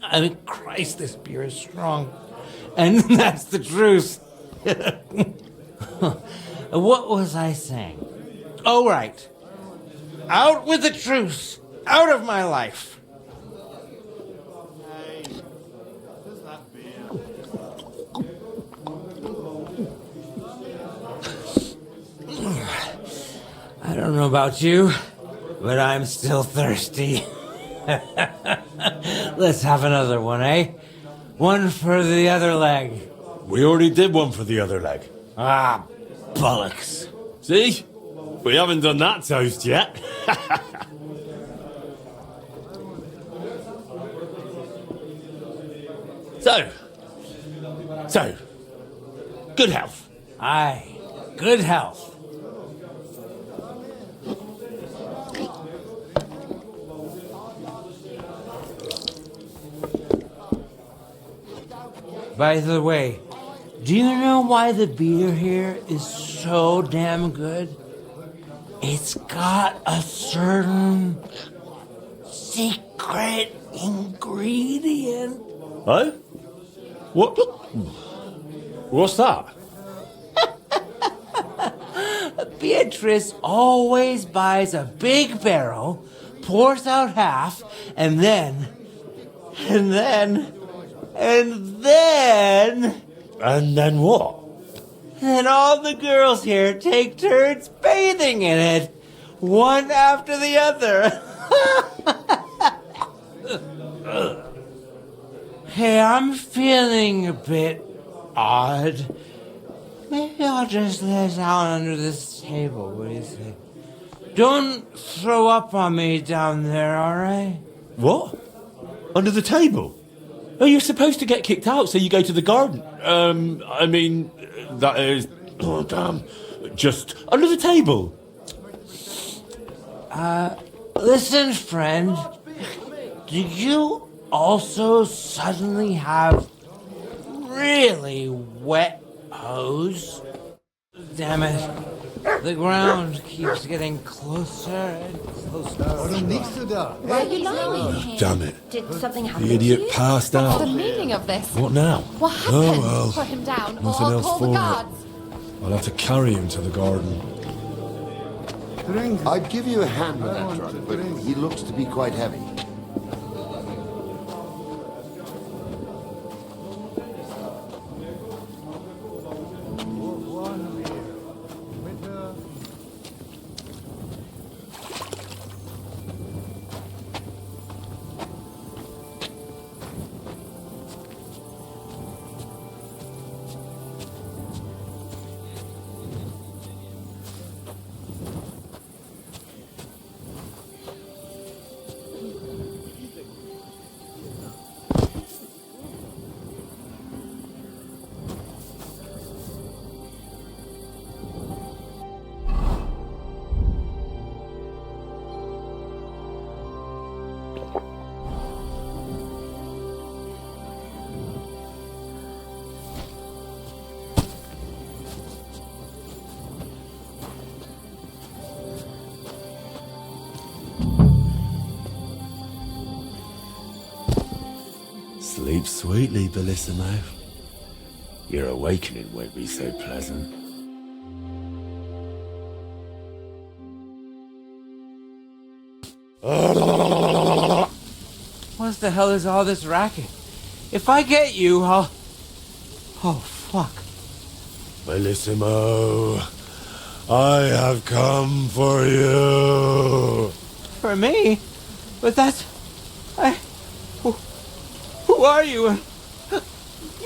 I mean, Christ, this beer is strong. And that's the truth. What was I saying? Oh, right. Out with the truth. Out of my life. I don't know about you, but I'm still thirsty. Let's have another one, eh? One for the other leg. We already did one for the other leg. Ah, bollocks. See? We haven't done that toast yet. So, good health. Aye, good health. By the way, do you know why the beer here is so damn good? It's got a certain secret ingredient. Oh? What? What's that? Beatrice always buys a big barrel, pours out half, and then... And then what? And all the girls here take turns bathing in it, one after the other. Hey, I'm feeling a bit odd. Maybe I'll just lay down under this table. What do you think? Don't throw up on me down there, all right? What? Under the table? Oh, you're supposed to get kicked out, so you go to the garden. I mean, that is... Oh, damn. Just under the table. Listen, friend. Did you also suddenly have really wet hose? Damn it. The ground keeps getting closer and closer. Why are you lying here? Damn it. Did something happen The idiot to you? passed What's out. the meaning of this? What now? What happened? Oh, well. Put him down or Nothing I'll else call the for guards. it. I'll have to carry him to the garden. I'd give you a hand with that truck, but he looks to be quite heavy. Sleep sweetly, Bellissimo. Your awakening won't be so pleasant. What the hell is all this racket? If I get you, I'll... Oh, fuck. Bellissimo, I have come for you. For me? But that's... Who are you and...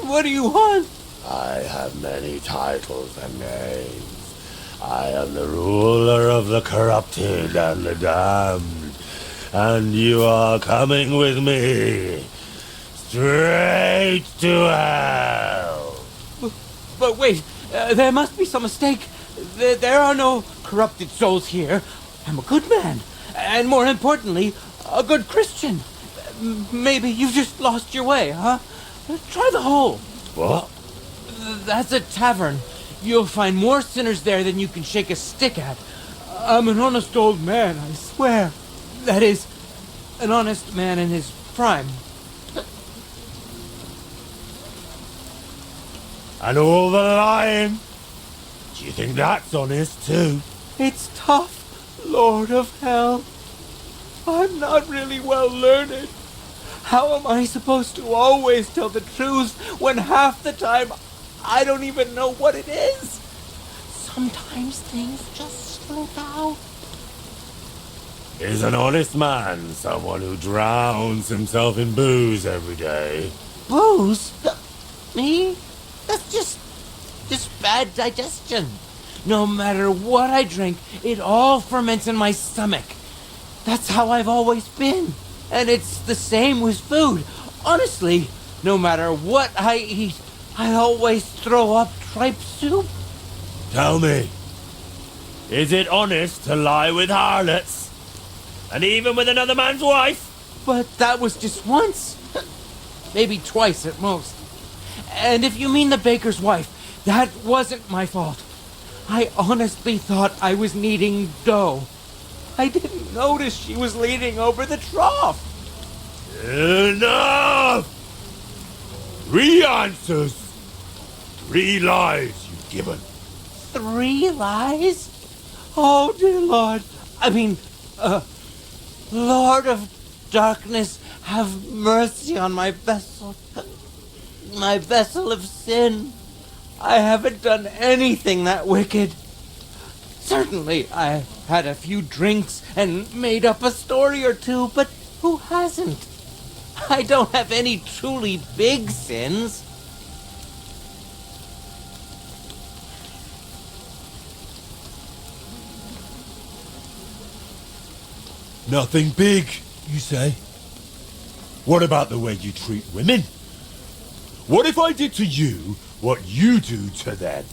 What do you want? I have many titles and names. I am the ruler of the corrupted and the damned. And you are coming with me. Straight to hell. But wait, there must be some mistake. There are no corrupted souls here. I'm a good man. And more importantly, a good Christian. Maybe you've just lost your way, huh? Try the hole. What? That's a tavern. You'll find more sinners there than you can shake a stick at. I'm an honest old man, I swear. That is, an honest man in his prime. And all the lying? Do you think that's honest too? It's tough, Lord of Hell. I'm not really well learned. How am I supposed to always tell the truth when half the time I don't even know what it is? Sometimes things just slip out. Is an honest man someone who drowns himself in booze every day? Booze? Me? That's just bad digestion. No matter what I drink, it all ferments in my stomach. That's how I've always been. And it's the same with food. Honestly, no matter what I eat, I always throw up tripe soup. Tell me, is it honest to lie with harlots? And even with another man's wife? But that was just once. Maybe twice at most. And if you mean the baker's wife, that wasn't my fault. I honestly thought I was kneading dough. I didn't notice she was leaning over the trough. Enough! 3 answers. 3 lies you've given. 3 lies? Oh, dear Lord. Lord of darkness, have mercy on my vessel. My vessel of sin. I haven't done anything that wicked. Certainly, I had a few drinks and made up a story or two, but who hasn't? I don't have any truly big sins. Nothing big, you say? What about the way you treat women? What if I did to you what you do to them?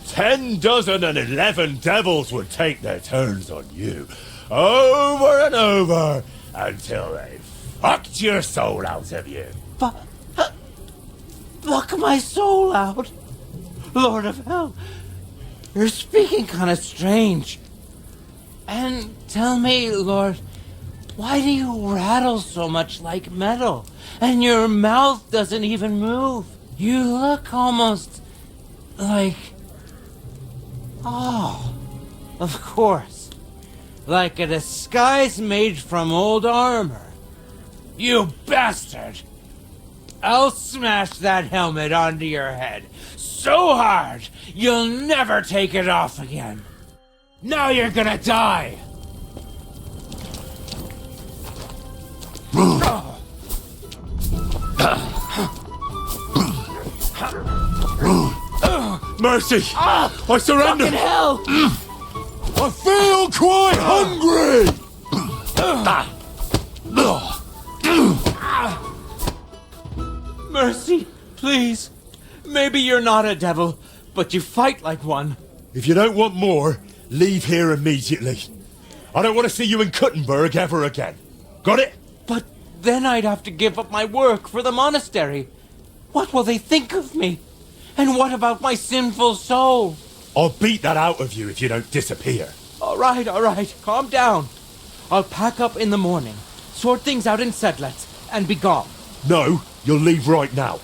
10 dozen and 11 devils would take their turns on you, over and over, until they fucked your soul out of you. Fuck my soul out? Lord of Hell, you're speaking kind of strange. And tell me, Lord, why do you rattle so much like metal? And your mouth doesn't even move. You look almost like... Oh, of course. Like a disguise made from old armor. You bastard! I'll smash that helmet onto your head so hard you'll never take it off again. Now you're gonna die! Mercy! I surrender! Fucking hell! I feel quite hungry! Mercy, please. Maybe you're not a devil, but you fight like one. If you don't want more, leave here immediately. I don't want to see you in Kuttenberg ever again. Got it? But then I'd have to give up my work for the monastery. What will they think of me? And what about my sinful soul? I'll beat that out of you if you don't disappear. All right. Calm down. I'll pack up in the morning, sort things out in Sedlets, and be gone. No, you'll leave right now.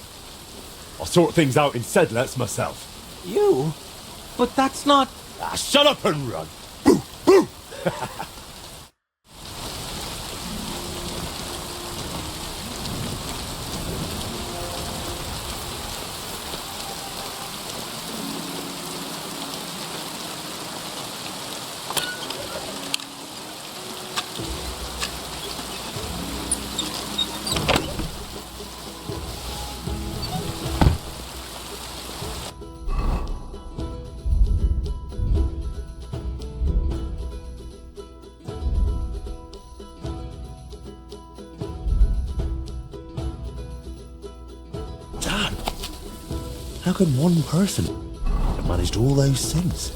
I'll sort things out in Sedlets myself. You? But that's not... Shut up and run. How can one person have managed all those things?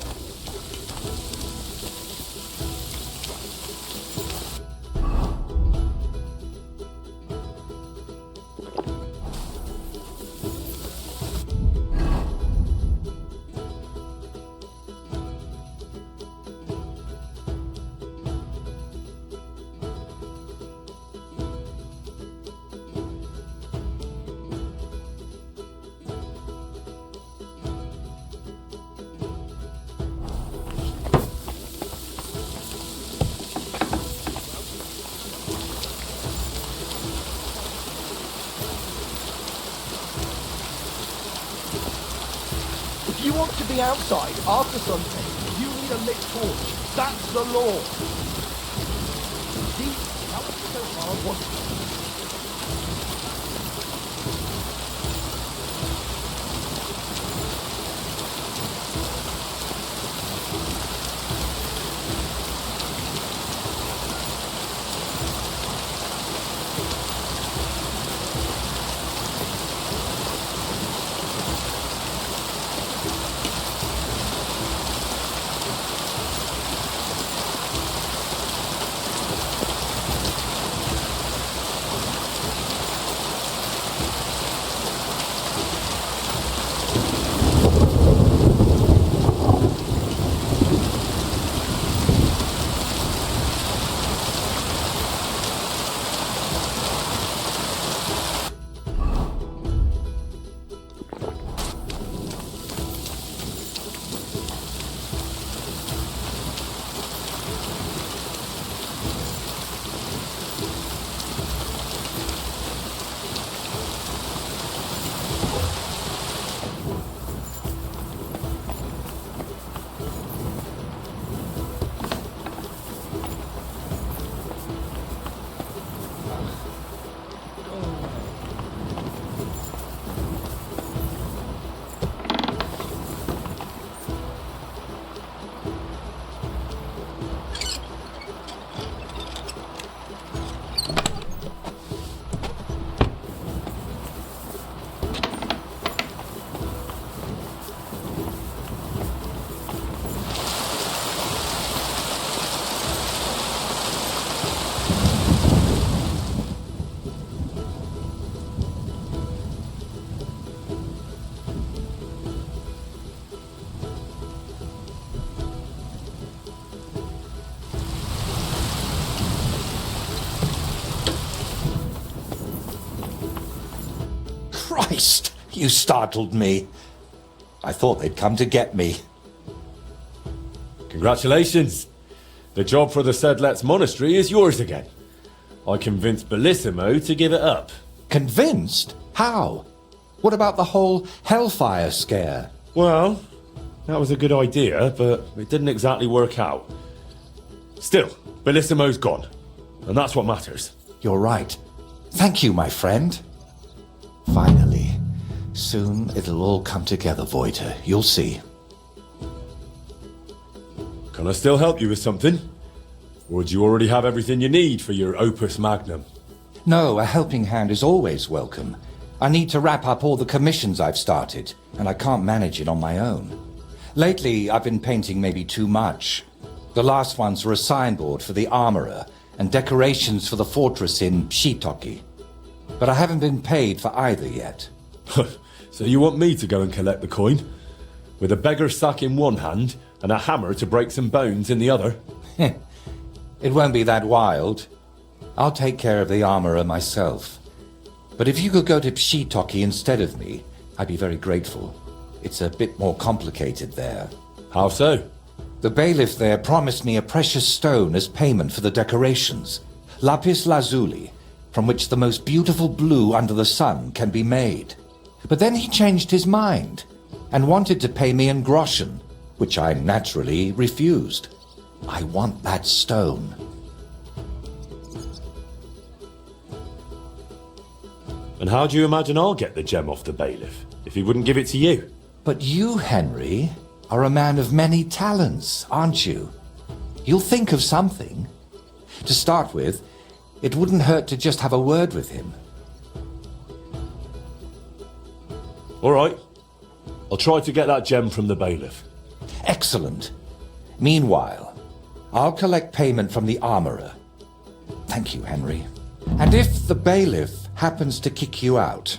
If you want to be outside after sunset, you need a lit torch. That's the law. See, that wasn't so hard, was it? Christ, you startled me. I thought they'd come to get me. Congratulations. The job for the Sedlets Monastery is yours again. I convinced Bellissimo to give it up. Convinced? How? What about the whole hellfire scare? Well, that was a good idea, but it didn't exactly work out. Still, Bellissimo's gone, and that's what matters. You're right. Thank you, my friend. Finally. Soon it'll all come together, Vojte. You'll see. Can I still help you with something? Or do you already have everything you need for your opus magnum? No, a helping hand is always welcome. I need to wrap up all the commissions I've started, and I can't manage it on my own. Lately, I've been painting maybe too much. The last ones were a signboard for the armourer and decorations for the fortress in Shitoki. But I haven't been paid for either yet. So you want me to go and collect the coin? With a beggar's sack in one hand and a hammer to break some bones in the other? It won't be that wild. I'll take care of the armourer myself. But if you could go to Pshitoki instead of me, I'd be very grateful. It's a bit more complicated there. How so? The bailiff there promised me a precious stone as payment for the decorations. Lapis lazuli, from which the most beautiful blue under the sun can be made. But then he changed his mind and wanted to pay me in groschen, which I naturally refused. I want that stone. And how do you imagine I'll get the gem off the bailiff, if he wouldn't give it to you? But you, Henry, are a man of many talents, aren't you? You'll think of something. To start with, it wouldn't hurt to just have a word with him. All right. I'll try to get that gem from the bailiff. Excellent. Meanwhile, I'll collect payment from the armourer. Thank you, Henry. And if the bailiff happens to kick you out,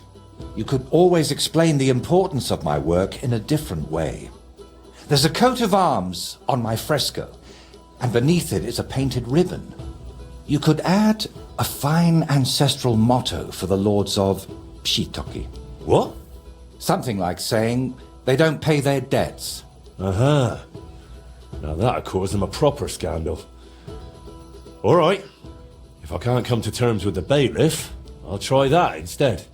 you could always explain the importance of my work in a different way. There's a coat of arms on my fresco, and beneath it is a painted ribbon. You could add a fine ancestral motto for the lords of Pshitoki. What? Something like saying they don't pay their debts. Uh-huh. Now that'd cause them a proper scandal. All right. If I can't come to terms with the bailiff, I'll try that instead.